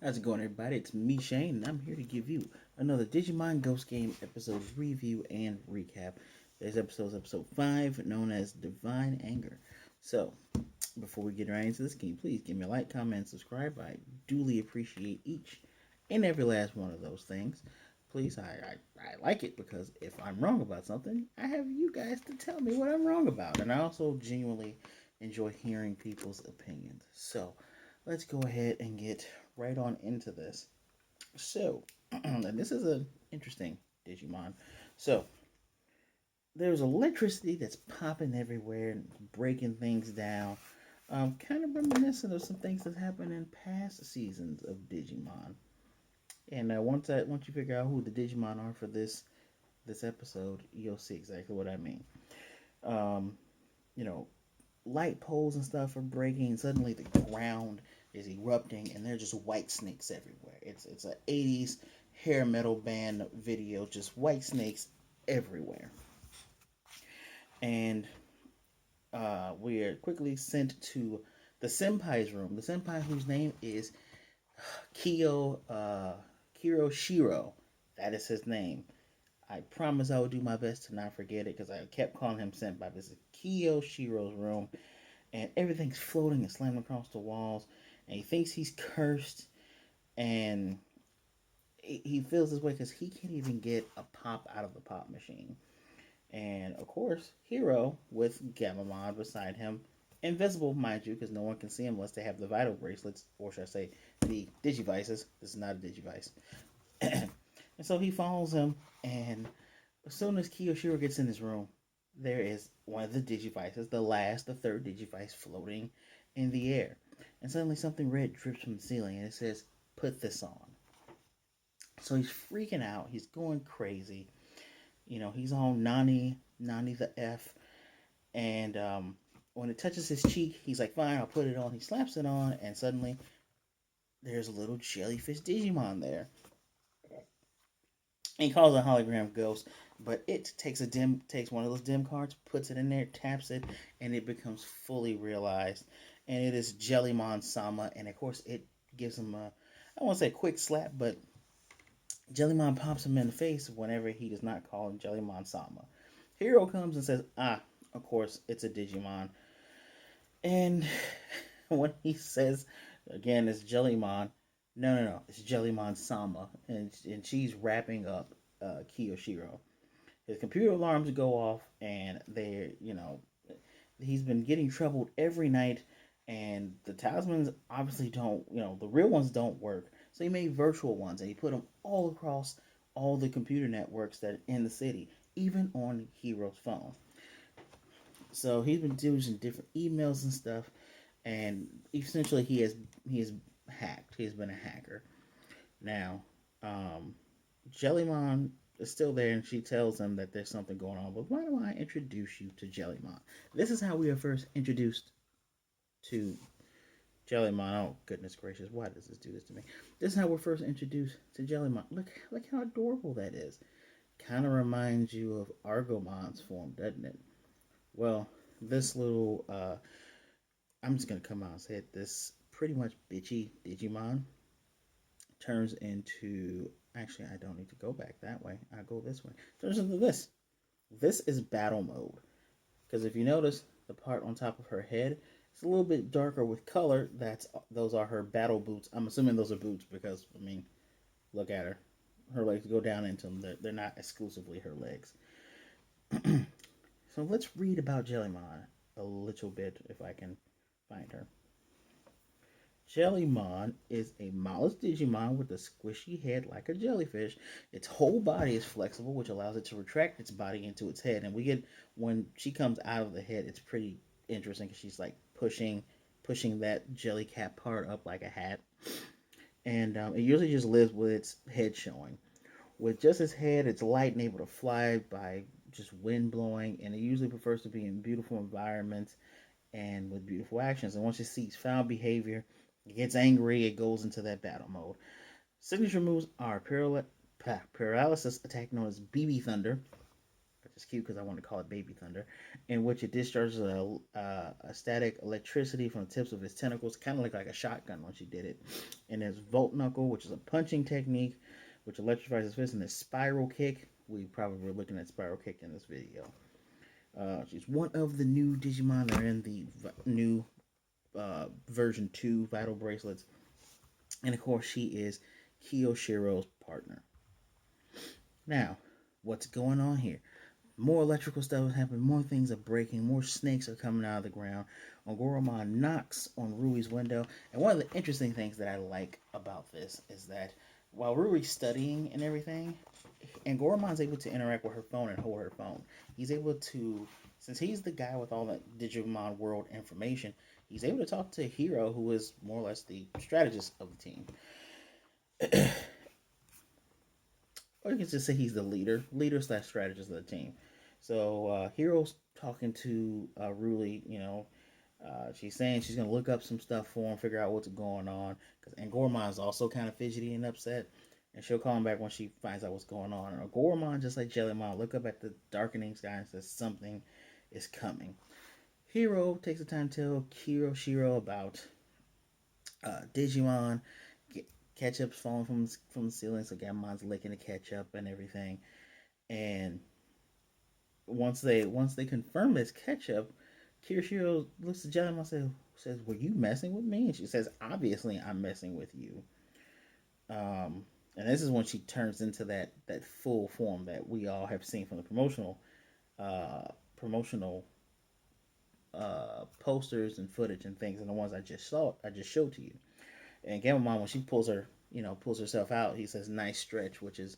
How's it going, everybody? It's me, Shane, and I'm here to give you another Digimon Ghost Game episode review and recap. Today's episode is episode 5, known as Divine Anger. So, before we get right into this, can you please give me a like, comment, and subscribe? I duly appreciate each and every last one of those things. Please, I like it because if I'm wrong about something, I have you guys to tell me what I'm wrong about. And I also genuinely enjoy hearing people's opinions. So, let's go ahead and get right on into this. So, and this is an interesting Digimon. So, there's electricity that's popping everywhere and breaking things down. Kind of reminiscent of some things that happened in past seasons of Digimon. And once you figure out who the Digimon are for this episode, you'll see exactly what I mean. Um, you know, light poles and stuff are breaking. And suddenly, the ground is erupting, and there's just white snakes everywhere. It's a '80s hair metal band video, just white snakes everywhere. And we are quickly sent to the senpai's room. The senpai, whose name is Kiyo Kiyoshiro. That is his name. I promise I will do my best to not forget it because I kept calling him senpai. This is Kiyoshiro's room, and everything's floating and slamming across the walls. And he thinks he's cursed, and he feels this way because he can't even get a pop out of the pop machine. And of course, Hiro with Gammamon beside him, invisible, mind you, because no one can see him unless they have the vital bracelets, or should I say, the digivices. This is not a digivice. And so he follows him, and as soon as Kiyoshiro gets in his room, there is one of the digivices, the third digivice, floating in the air. And suddenly something red drips from the ceiling, and it says, "Put this on." So he's freaking out. He's going crazy. He's all Nani the F. And when it touches his cheek, he's like, "Fine, I'll put it on." He slaps it on, and suddenly there's a little jellyfish Digimon there. He calls it a hologram ghost, but it takes one of those dim cards, puts it in there, taps it, and it becomes fully realized. And it is Jellymon-sama, and of course it gives him a, I won't say a quick slap, but Jellymon pops him in the face whenever he does not call him Jellymon-sama. Hiro comes and says, "Ah, of course it's a Digimon," and when he says again it's Jellymon, no, it's Jellymon-sama, and she's wrapping up Kiyoshiro. His computer alarms go off, and he's been getting troubled every night, and the talismans obviously don't, the real ones don't work. So he made virtual ones, and he put them all across all the computer networks that are in the city, even on Hero's phone. So he's been using different emails and stuff, and essentially he is hacked. He's been a hacker. Now, um, Jellymon is still there, and she tells him that there's something going on. But why do I introduce you to Jellymon? This is how we are first introduced to Jellymon. Oh goodness gracious, why does this do this to me? This is how we're first introduced to Jellymon. Look how adorable that is. Kind of reminds you of Argomon's form, doesn't it? Well, this little I'm just gonna come out and say it. This pretty much bitchy Digimon turns into, actually I don't need to go back that way. I go this way. Turns into this. This is battle mode. Because if you notice the part on top of her head, it's a little bit darker with color. Those are her battle boots. I'm assuming those are boots because look at her. Her legs go down into them. They're not exclusively her legs. So let's read about Jellymon a little bit if I can find her. Jellymon is a mollusk Digimon with a squishy head like a jellyfish. Its whole body is flexible, which allows it to retract its body into its head. And we get, when she comes out of the head, it's pretty interesting because she's like pushing that jelly cap part up like a hat. And it usually just lives with its head showing. With just its head, it's light and able to fly by just wind blowing. And it usually prefers to be in beautiful environments and with beautiful actions. And once it sees foul behavior, it gets angry, it goes into that battle mode. Signature moves are paralysis attack known as BB Thunder. just cute because I want to call it Baby Thunder, in which it discharges a static electricity from the tips of his tentacles, kind of like a shotgun once you did it. And there's Volt Knuckle, which is a punching technique, which electrifies his fist, and the Spiral Kick. We probably were looking at Spiral Kick in this video. She's one of the new Digimon that are in the new version 2 Vital Bracelets. And of course, she is Kiyoshiro's partner. Now, what's going on here? More electrical stuff is happening, more things are breaking, more snakes are coming out of the ground. Ongoromon knocks on Rui's window. And one of the interesting things that I like about this is that while Rui's studying and everything, Angoromon's able to interact with her phone and hold her phone. He's able to, since he's the guy with all the Digimon world information, he's able to talk to Hiro, who is more or less the strategist of the team. Or you can just say he's the leader slash strategist of the team. So Hiro's talking to Ruli, she's saying she's going to look up some stuff for him, figure out what's going on. And Goremon's also kind of fidgety and upset. And she'll call him back when she finds out what's going on. And Goremon, just like Jellymon, look up at the darkening sky and says something is coming. Hiro takes the time to tell Kiyoshiro about Digimon. Ketchup's falling from the ceiling, so Gamon's licking the ketchup and everything. And once they confirm it's ketchup, Kiyoshiro looks at Jellymon and says, "Were you messing with me?" And she says, "Obviously, I'm messing with you." And this is when she turns into that full form that we all have seen from the promotional posters and footage and things, and the ones I just showed to you. And Gamamon, when she pulls herself out, he says, "Nice stretch," which is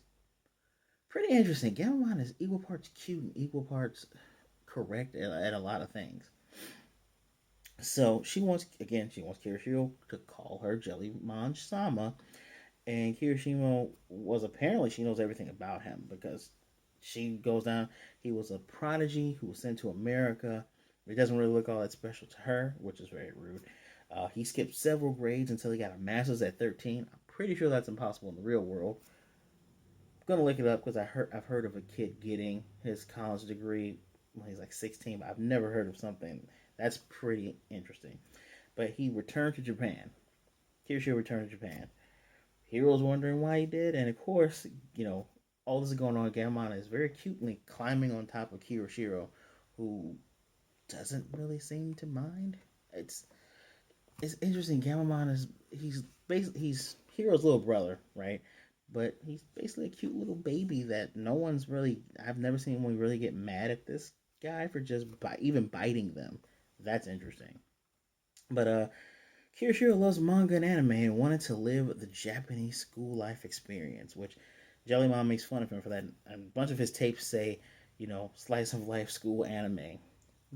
pretty interesting. Gamamon is equal parts cute and equal parts correct at a lot of things. So she wants Kiyoshiro to call her Jellymon-sama, and Kiyoshiro she knows everything about him because she goes down. He was a prodigy who was sent to America. He doesn't really look all that special to her, which is very rude. He skipped several grades until he got a master's at 13. I'm pretty sure that's impossible in the real world. I'm gonna look it up because I've heard of a kid getting his college degree when he's like 16, but I've never heard of something that's pretty interesting. But he returned to Japan. Kiyoshiro returned to Japan. Hiro's wondering why he did, and of course, all this is going on. Gamamon is very cutely climbing on top of Kiyoshiro, who doesn't really seem to mind. It's interesting. Gamamon he's Hiro's little brother, right? But he's basically a cute little baby that no one's really. I've never seen anyone really get mad at this guy for just even biting them. That's interesting. But Kiyoshiro loves manga and anime and wanted to live the Japanese school life experience, which Jellymon makes fun of him for that. And a bunch of his tapes say, slice of life school anime.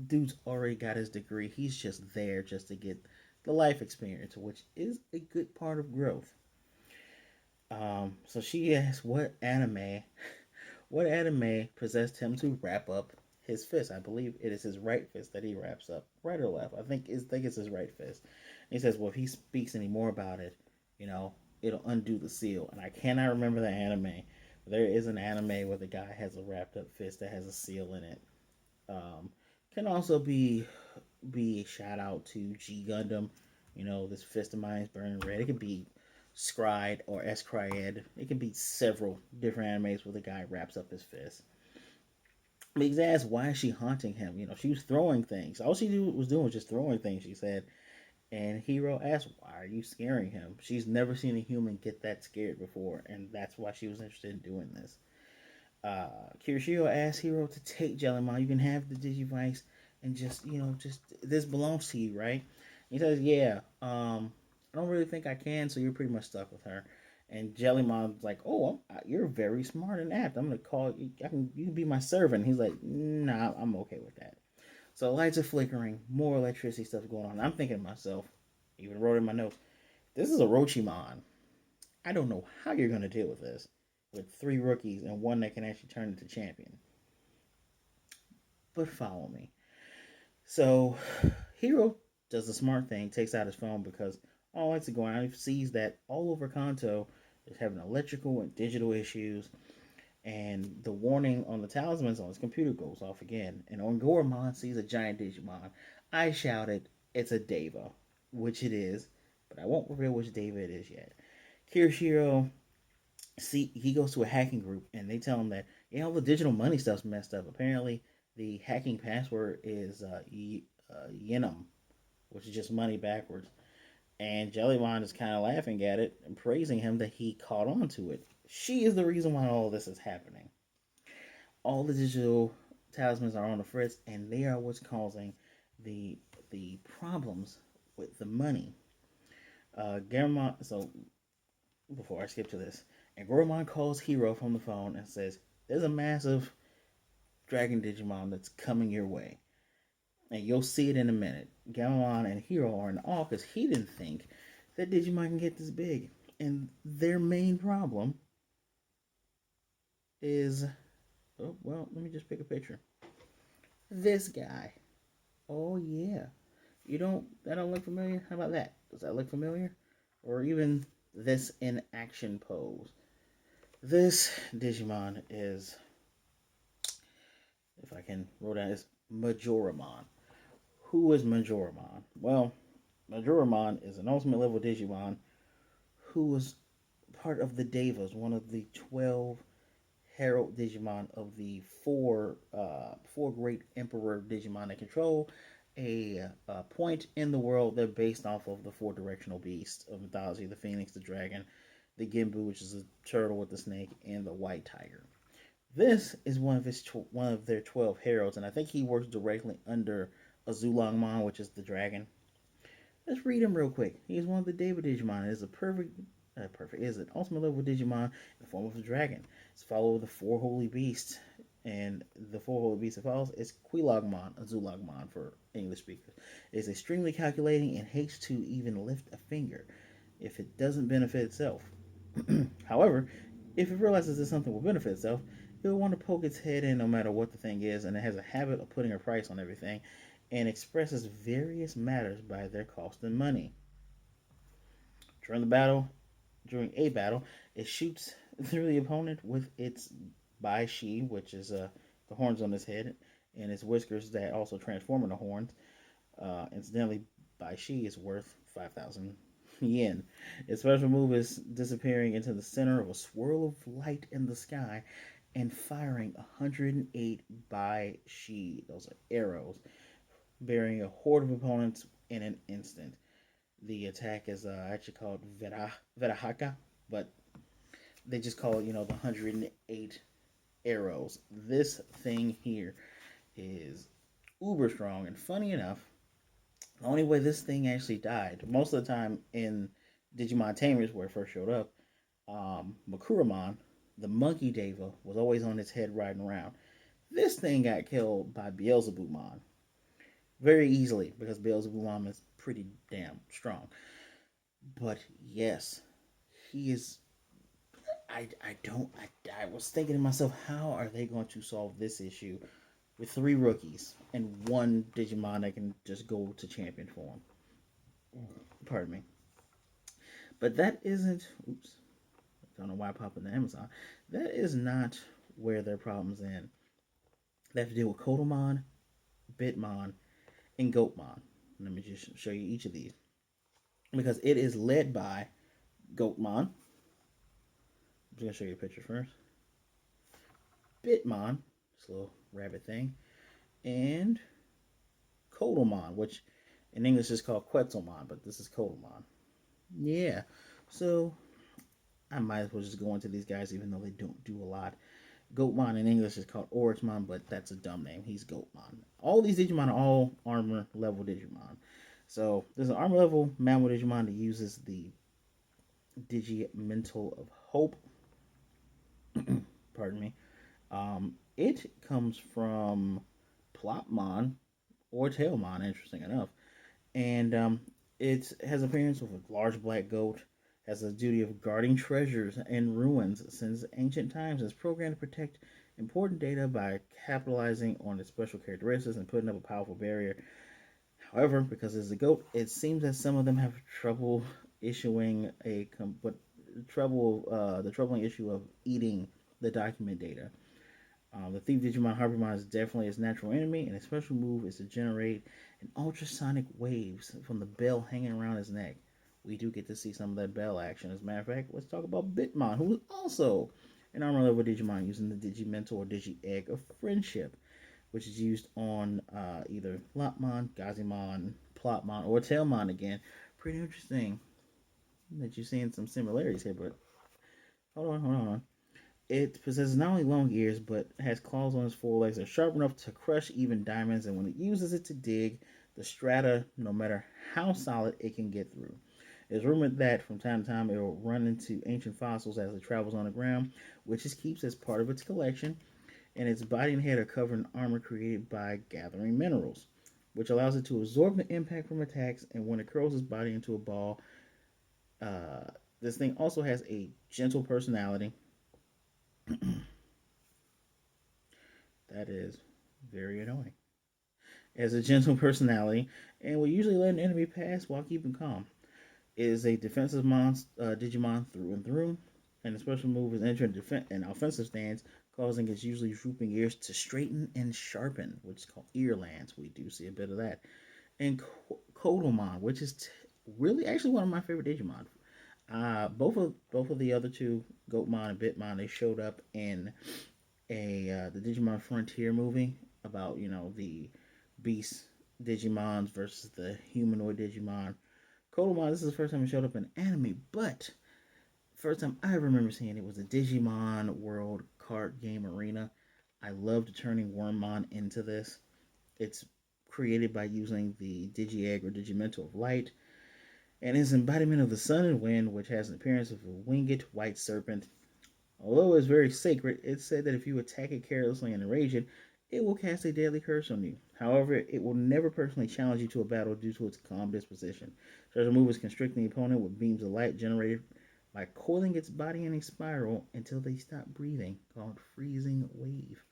Dude's already got his degree. He's just there just to get the life experience, which is a good part of growth. So she asks what anime possessed him to wrap up his fist. I believe it is his right fist that he wraps up. Right or left? I think it's his right fist. And he says, well, if he speaks any more about it, it'll undo the seal. And I cannot remember the anime. But there is an anime where the guy has a wrapped up fist that has a seal in it. Can also be a shout out to G Gundam. This fist of mine is burning red. It could be Scryed or Escryed. It can be several different animes where the guy wraps up his fist. But he's asked, why is she haunting him? She was throwing things. All she was doing was just throwing things, she said. And Hiro asked, why are you scaring him? She's never seen a human get that scared before, and that's why she was interested in doing this. Kiyoshiro asked Hiro to take Jellymon. You can have the Digivice and just this belongs to you, right? He says, yeah, I don't really think I can, so you're pretty much stuck with her. And Jellymon's like, oh, you're very smart and apt. I'm going to call you. You can be my servant. He's like, nah, I'm okay with that. So lights are flickering. More electricity stuff going on. I'm thinking to myself, even wrote in my notes, this is Orochimon. I don't know how you're going to deal with this. With 3 rookies and one that can actually turn into champion. But follow me. So Hiro does the smart thing, takes out his phone because all lights are going on. He sees that all over Kanto is having electrical and digital issues. And the warning on the talismans on his computer goes off again. And Orgormon sees a giant Digimon. I shouted, "It's a Deva," which it is, but I won't reveal which Deva it is yet. Kiyoshiro, see, he goes to a hacking group and they tell him that all the digital money stuff's messed up. Apparently, the hacking password is Yenum, which is just money backwards. And Jellymon is kind of laughing at it and praising him that he caught on to it. She is the reason why all this is happening. All the digital talismans are on the fritz, and they are what's causing the the problems with the money. So before I skip to this, and Goromon calls Hiro from the phone and says, "There's a massive dragon Digimon that's coming your way, and you'll see it in a minute." Gamamon and Hiro are in awe because he didn't think that Digimon can get this big, and their main problem is, oh well, let me just pick a picture. This guy. Oh yeah. That don't look familiar? How about that? Does that look familiar? Or even this in action pose. This Digimon is, if I can roll down, is Majoramon. Who is Majoramon? Well, Majoramon is an ultimate level Digimon who was part of the Devas, one of the 12 Herald Digimon of the four great Emperor Digimon that control a point in the world. They're based off of the four directional beasts of mythology: the Phoenix, the Dragon, the Gimbu, which is a turtle with the snake, and the White Tiger. This is one of their 12 heralds, and I think he works directly under Azulongmon, which is the dragon. Let's read him real quick. He is one of the David Digimon. It is a perfect is an ultimate level Digimon in the form of a dragon. It's followed the four holy beasts, and the four holy beasts it follows is Quilogmon, Azulogmon for English speakers. It is extremely calculating and hates to even lift a finger if it doesn't benefit itself. However, if it realizes that something will benefit itself, it will want to poke its head in no matter what the thing is, and it has a habit of putting a price on everything and expresses various matters by their cost in money. During the battle, during a battle, it shoots through the opponent with its Bai Shi, which is the horns on his head, and its whiskers that also transform into horns. Incidentally, Bai Shi is worth 5,000 yen. Its special move is disappearing into the center of a swirl of light in the sky and firing 108 Bai Shi. Those are arrows, burying a horde of opponents in an instant. The attack is actually called Verahaka, but they just call it, the 108 arrows. This thing here is uber strong, and funny enough, the only way this thing actually died, most of the time in Digimon Tamers, where it first showed up, Makuramon, the monkey Deva, was always on its head riding around. This thing got killed by Beelzebubmon very easily because Beelzebubmon is pretty damn strong. But yes, he is. I don't. I was thinking to myself, how are they going to solve this issue with three rookies and one Digimon that can just go to champion form? Pardon me. But that isn't. Oops. I don't know why I popped into Amazon. That is not where their problems end. They have to deal with Kodomon, Bitmon, and Goatmon. Let me just show you each of these because it is led by Goatmon. I'm just gonna show you a picture first. Bitmon, this little rabbit thing, and Kodomon, which in English is called Quetzalmon, but this is Kodomon. Yeah, so I might as well just go into these guys, even though they don't do a lot. Goatmon in English is called Oryxmon, but that's a dumb name. He's Goatmon. All these Digimon are all armor level Digimon. So there's an armor level Mammal Digimon that uses the Digimental of Hope. Pardon me. It comes from Plopmon or Tailmon, interesting enough. And it has appearance of a large black goat, has a duty of guarding treasures and ruins since ancient times, and is programmed to protect important data by capitalizing on its special characteristics and putting up a powerful barrier. However, because it's a goat, it seems that some of them have trouble issuing a but trouble the troubling issue of eating the document data. The Thief Digimon Harpymon is definitely his natural enemy, and his special move is to generate an ultrasonic waves from the bell hanging around his neck. We do get to see some of that bell action. As a matter of fact, let's talk about Bitmon, who is also an armor level Digimon using the Digimental or Digi Egg of Friendship, which is used on either Lopmon, Gazimon, Plotmon, or Tailmon again. Pretty interesting that you're seeing some similarities here, but hold on. It possesses not only long ears, but has claws on its forelegs that are sharp enough to crush even diamonds, and when it uses it to dig the strata, no matter how solid, it can get through. It's rumored that from time to time it will run into ancient fossils as it travels on the ground, which it keeps as part of its collection, and its body and head are covered in armor created by gathering minerals, which allows it to absorb the impact from attacks, and when it curls its body into a ball, uh, this thing also has a gentle personality. That is very annoying. It has a gentle personality and will usually let an enemy pass while keeping calm. It is a defensive Digimon through and through, and the special move is enter an offensive stance, causing its usually drooping ears to straighten and sharpen, which is called ear lands. We do see a bit of that. And Kodomon, which is really actually one of my favorite Digimon. Both of the other two, Goatmon and Bitmon, they showed up in the Digimon Frontier movie about the beast Digimons versus the humanoid Digimon. Kodomon, this is the first time it showed up in anime, but first time I remember seeing it was a Digimon World card game arena. I loved turning Wormmon into this. It's created by using the Digi Egg or Digimental of Light, and is embodiment of the sun and wind, which has an appearance of a winged white serpent. Although it's very sacred, it's said that if you attack it carelessly and enrage it, it will cast a deadly curse on you. However, it will never personally challenge you to a battle due to its calm disposition. Special move is constricting the opponent with beams of light generated by coiling its body in a spiral until they stop breathing, called Freezing Wave.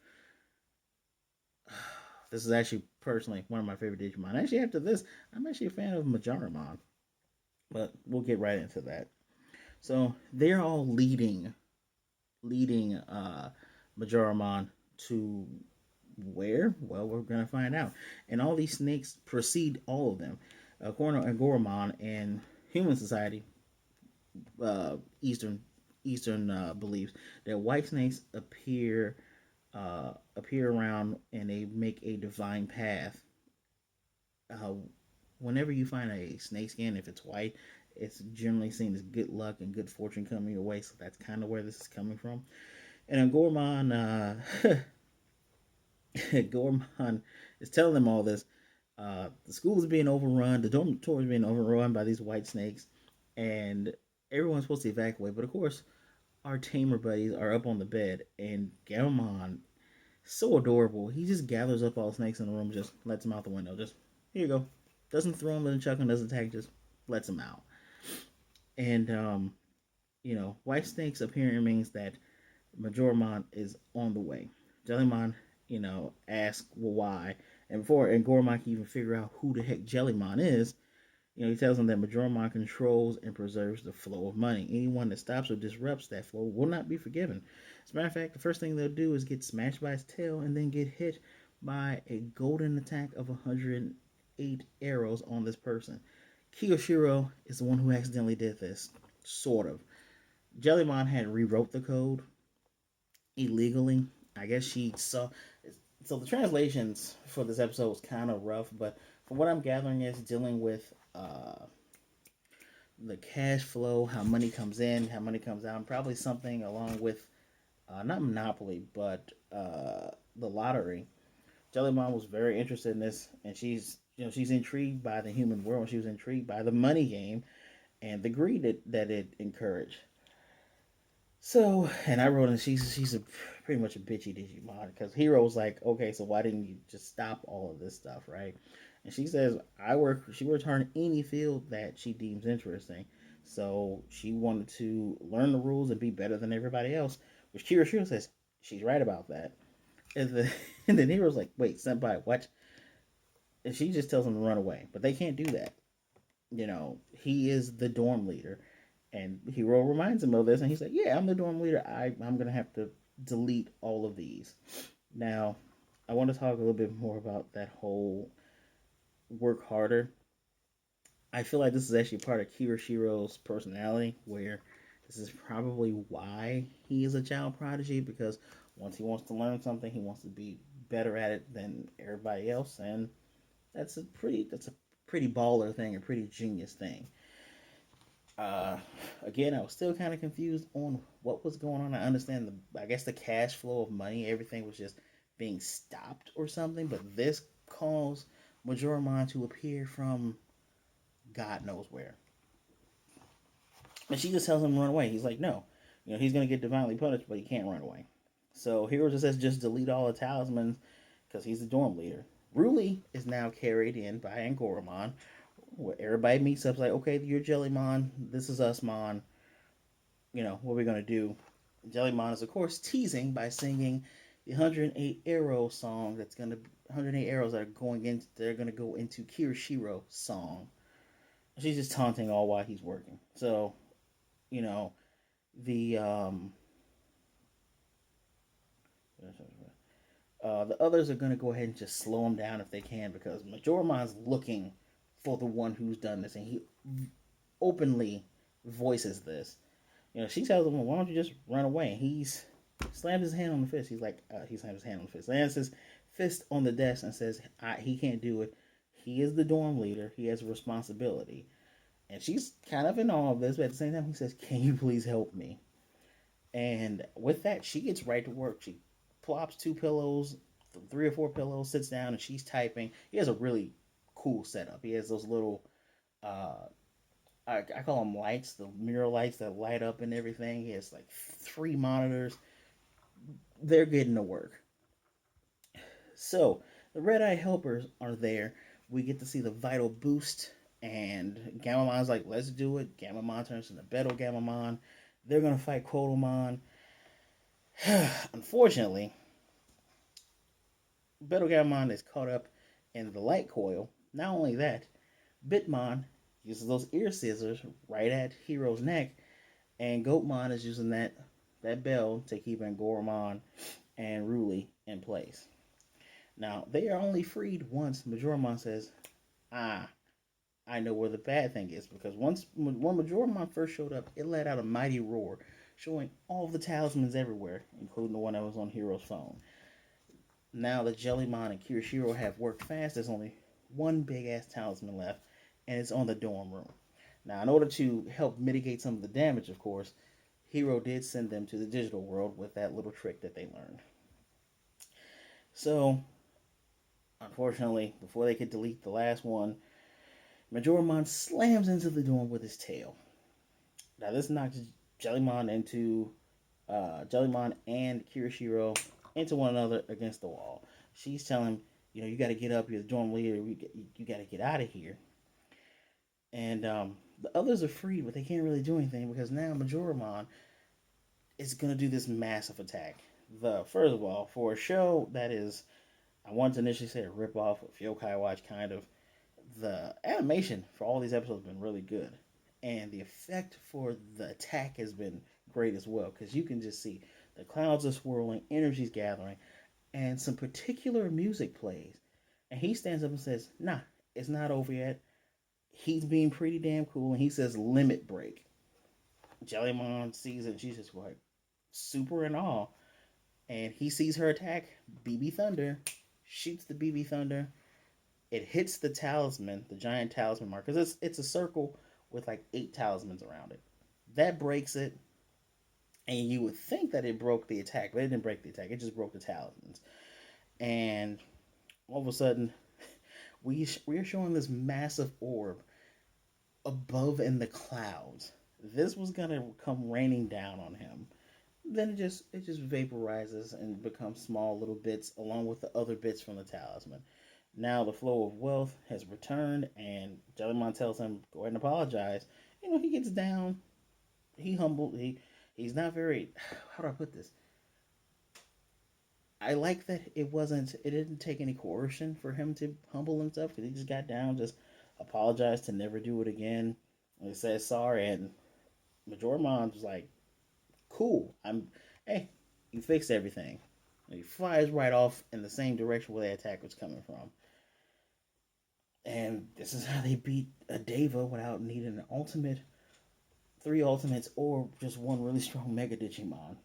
This is actually personally one of my favorite Digimon. Actually, after this, I'm actually a fan of Majoramon, but we'll get right into that. So they're all leading Majoramon to where? Well, we're gonna find out. And all these snakes precede all of them. According to Agoromon and human society, Eastern beliefs that white snakes appear around and they make a divine path. Uh, Whenever you find a snake skin, if it's white, it's generally seen as good luck and good fortune coming your way. So that's kind of where this is coming from. And Gorman, Gorman is telling them all this. The school is being overrun. The dormitory is being overrun by these white snakes, and everyone's supposed to evacuate. But of course, our tamer buddies are up on the bed, and Garamon, so adorable. He just gathers up all the snakes in the room, just lets them out the window. Just here you go. Doesn't throw them, doesn't chuck them, doesn't attack. Just lets them out. And white snakes appearing means that Majoramon is on the way. Jellymon, asks well why, and before and Gormon can even figure out who the heck Jellymon is, he tells him that Majoramon controls and preserves the flow of money. Anyone that stops or disrupts that flow will not be forgiven. As a matter of fact, the first thing they'll do is get smashed by his tail and then get hit by a golden attack of 108 arrows on this person. Kiyoshiro is the one who accidentally did this, sort of. Jellymon had rewrote the code illegally. I guess she saw. So the translations for this episode was kind of rough, but from what I'm gathering, is dealing with the cash flow, how money comes in, how money comes out, and probably something along with not Monopoly, but the lottery. Jellymon was very interested in this, and she's intrigued by the human world. She was intrigued by the money game and the greed that it encouraged. So, and I wrote in, she's a pretty much a bitchy Digimon because Hero's like, okay, so why didn't you just stop all of this stuff, right? And she says, she works hard in any field that she deems interesting. So she wanted to learn the rules and be better than everybody else, which Kiyoshiro says she's right about that. And, and then Hero's like, wait, Senpai, what? And she just tells him to run away, but they can't do that. He is the dorm leader. And Hiro reminds him of this, and he's like, "Yeah, I'm the dorm leader. I'm gonna have to delete all of these. Now, I want to talk a little bit more about that whole work harder. I feel like this is actually part of Kiroshiro's personality, where this is probably why he is a child prodigy, because once he wants to learn something, he wants to be better at it than everybody else, and that's a pretty baller thing, a pretty genius thing. Uh, Again, I was still kind of confused on what was going on. I understand I guess the cash flow of money, everything was just being stopped or something, but this caused Majoramon to appear from God knows where. And she just tells him to run away. He's like, no. He's going to get divinely punished, but he can't run away. So Hero just says, just delete all the talismans because he's the dorm leader. Ruli is now carried in by Angoramon, where everybody meets up, like, okay, you're Jellymon, this is us, Mon. What are we going to do? Jellymon is, of course, teasing by singing the 108 arrow song that's going to 108 arrows that are going into they're going to go into Kiyoshiro song. She's just taunting all while he's working. So, you know, the the others are going to go ahead and just slow him down if they can, because Majoramon's looking for the one who's done this, and he openly voices this. She tells him, well, "Why don't you just run away?" He's slams his hand on the fist. He's like, he slams his hand on the fist, lands his fist on the desk, and says, "He can't do it. He is the dorm leader. He has a responsibility." And she's kind of in awe of this, but at the same time, he says, "Can you please help me?" And with that, she gets right to work. She plops two pillows, three or four pillows, sits down, and she's typing. He has a really cool setup. He has those little, uh, I call them lights, the mirror lights that light up and everything. He has like three monitors. They're getting to work. So the Red Eye Helpers are there. We get to see the Vital Boost, and Gamamon's like, "Let's do it." Gamamon turns into Beto Gamamon. They're gonna fight Quotamon. Unfortunately, Beto Gamamon is caught up in the light coil. Not only that, Bitmon uses those ear scissors right at Hero's neck, and Goatmon is using that bell to keep Angoramon and Ruli in place. Now, they are only freed once Majoramon says, "Ah, I know where the bad thing is," because when Majoramon first showed up, it let out a mighty roar, showing all the talismans everywhere, including the one that was on Hero's phone. Now that Jellymon and Kiyoshiro have worked fast, there's only one big ass talisman left, and it's on the dorm room. Now, in order to help mitigate some of the damage, of course, Hiro did send them to the digital world with that little trick that they learned. So, unfortunately, before they could delete the last one, Majoramon slams into the dorm with his tail. Now, this knocks Jellymon into Jellymon and Kiyoshiro into one another against the wall. She's telling him, you got to get up. You're the dorm leader. You got to get out of here. And the others are freed, but they can't really do anything because now Majoramon is going to do this massive attack. First of all, for a show that is, I wanted to initially say a ripoff of Yokai Watch, kind of, the animation for all these episodes has been really good. And the effect for the attack has been great as well, because you can just see the clouds are swirling, energy's gathering, and some particular music plays. And he stands up and says, "Nah, it's not over yet." He's being pretty damn cool, and he says, "Limit break." Jellymon sees it, and she's just like super in awe. And he sees her attack, BB Thunder, shoots the BB Thunder. It hits the talisman, the giant talisman mark, because it's a circle with like 8 talismans around it. That breaks it, and you would think that it broke the attack, but it didn't break the attack. It just broke the talismans. And all of a sudden, we're showing this massive orb above in the clouds. This was gonna come raining down on him. Then it just vaporizes and becomes small little bits along with the other bits from the talisman. Now the flow of wealth has returned, and Jellymon tells him, "Go ahead and apologize." He gets down. He humbled. He's not very. How do I put this? I like that it wasn't. It didn't take any coercion for him to humble himself, because he just got down, just apologized to never do it again. And he says sorry, and Majoramon's like, "Cool. I'm. Hey." You fixed everything. And he flies right off in the same direction where the attack was coming from. And this is how they beat a Deva without needing an ultimate, three ultimates, or just one really strong Mega Digimon.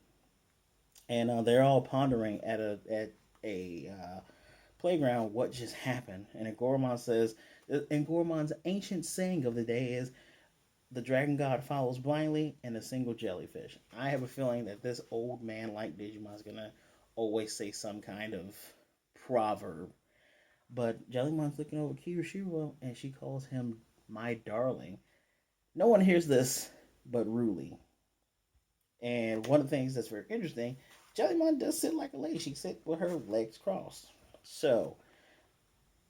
And they're all pondering at a playground what just happened. And Goromon says, and Goromon's ancient saying of the day is, the dragon god follows blindly and a single jellyfish. I have a feeling that this old man like Digimon is gonna always say some kind of proverb. But Jellymon's looking over Kiyoshiro and she calls him my darling. No one hears this but Ruli. And one of the things that's very interesting, Jellymon does sit like a lady. She sits with her legs crossed. So,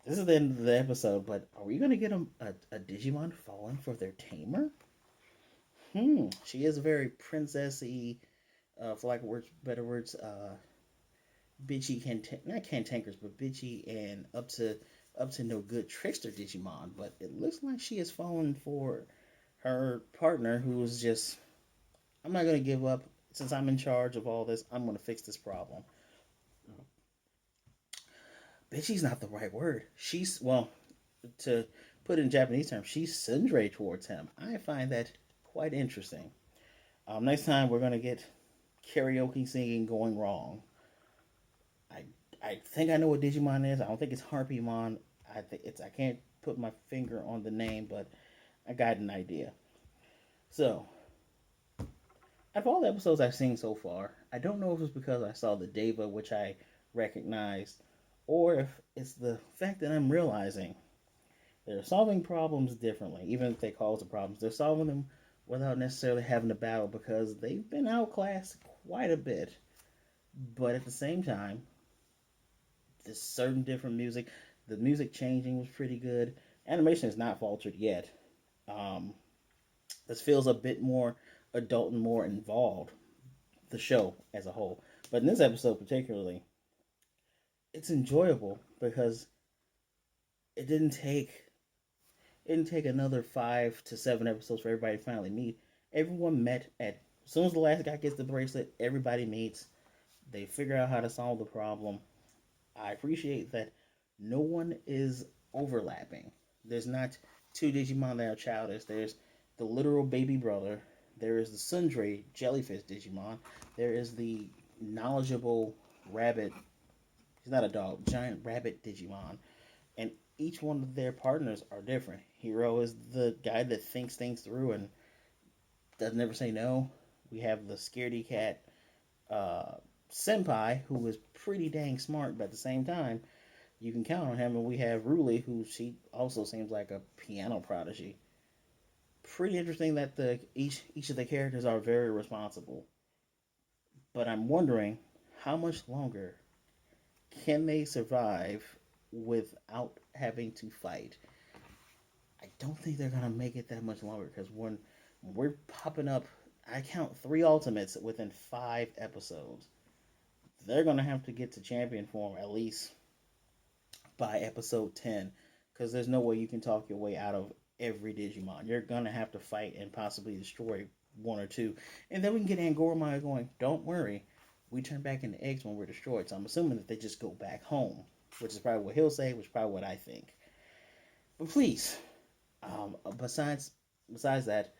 this is the end of the episode, but are we going to get a Digimon falling for their tamer? She is very princessy, for lack of words, better words, bitchy, not cantankerous, but bitchy and up to no good trickster Digimon. But it looks like she has fallen for her partner, who is just, I'm not going to give up. Since I'm in charge of all this, I'm going to fix this problem. Bitchy's not the right word. She's, well, to put it in Japanese terms, she's tsundere towards him. I find that quite interesting. Next time we're gonna get karaoke singing going wrong. I I think I know what Digimon is. I don't think it's Harpymon. I think it's, I can't put my finger on the name, but I got an idea. So, out of all the episodes I've seen so far, I don't know if it's because I saw the Deva, which I recognized, or if it's the fact that I'm realizing they're solving problems differently. Even if they cause the problems, they're solving them without necessarily having to battle because they've been outclassed quite a bit. But at the same time, there's certain different music. The music changing was pretty good. Animation is not faltered yet. Um, this feels a bit more adult and more involved, the show as a whole. But in this episode particularly, it's enjoyable because it didn't take it didn't take another 5 to 7 episodes for everybody to finally meet. Everyone met at, as soon as the last guy gets the bracelet, everybody meets. They figure out how to solve the problem. I appreciate that no one is overlapping. There's not two Digimon that are childish. There's the literal baby brother. There is the tsundere jellyfish Digimon. There is the knowledgeable rabbit. He's not a dog. Giant rabbit Digimon. And each one of their partners are different. Hiro is the guy that thinks things through and does never say no. We have the scaredy cat uh, Senpai, who is pretty dang smart, but at the same time, you can count on him. And we have Ruli, who she also seems like a piano prodigy. Pretty interesting that the each of the characters are very responsible. But I'm wondering how much longer can they survive without having to fight? I don't think they're gonna make it that much longer because when we're popping up, I count 3 ultimates within 5 episodes. They're gonna have to get to champion form at least by episode 10 because there's no way you can talk your way out of every Digimon. You're gonna have to fight and possibly destroy one or two, and then we can get Angoromon going. Don't worry, we turn back into eggs when we're destroyed. So I'm assuming that they just go back home, which is probably what he'll say, which is probably what I think. But please, um, besides besides that,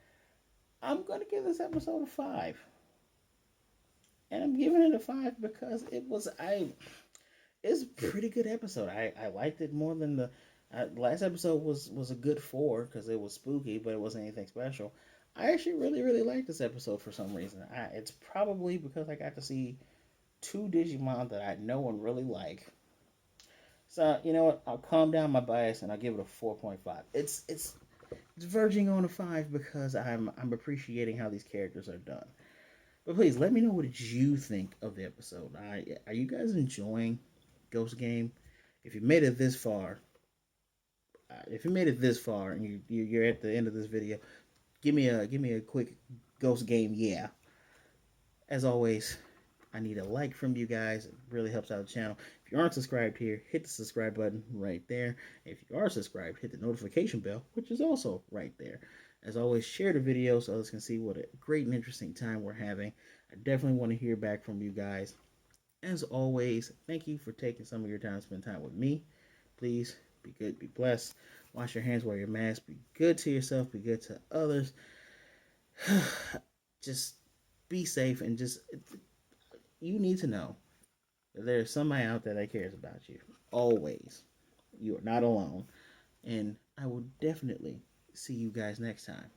I'm gonna give this episode a 5, and I'm giving it a 5 because it's a pretty good episode. I liked it more than the last episode was a good 4 because it was spooky, but it wasn't anything special. I actually really liked this episode for some reason. It's probably because I got to see 2 Digimon that I know and really like. So you know what? I'll calm down my bias and I'll give it a 4.5. It's verging on a 5 because I'm appreciating how these characters are done. But please let me know what did you think of the episode. Are you guys enjoying Ghost Game? If you made it this far, if you made it this far and you're at the end of this video, give me a quick Ghost Game yeah. As always, I need a like from you guys. It really helps out the channel. If you aren't subscribed here, hit the subscribe button right there. If you are subscribed, hit the notification bell, which is also right there. As always, share the video so others can see what a great and interesting time we're having. I definitely want to hear back from you guys. As always, thank you for taking some of your time to spend time with me. Please be good, be blessed. Wash your hands, wear your mask, be good to yourself, be good to others. Just be safe and just you need to know that there's somebody out there that cares about you. Always. You are not alone. And I will definitely see you guys next time.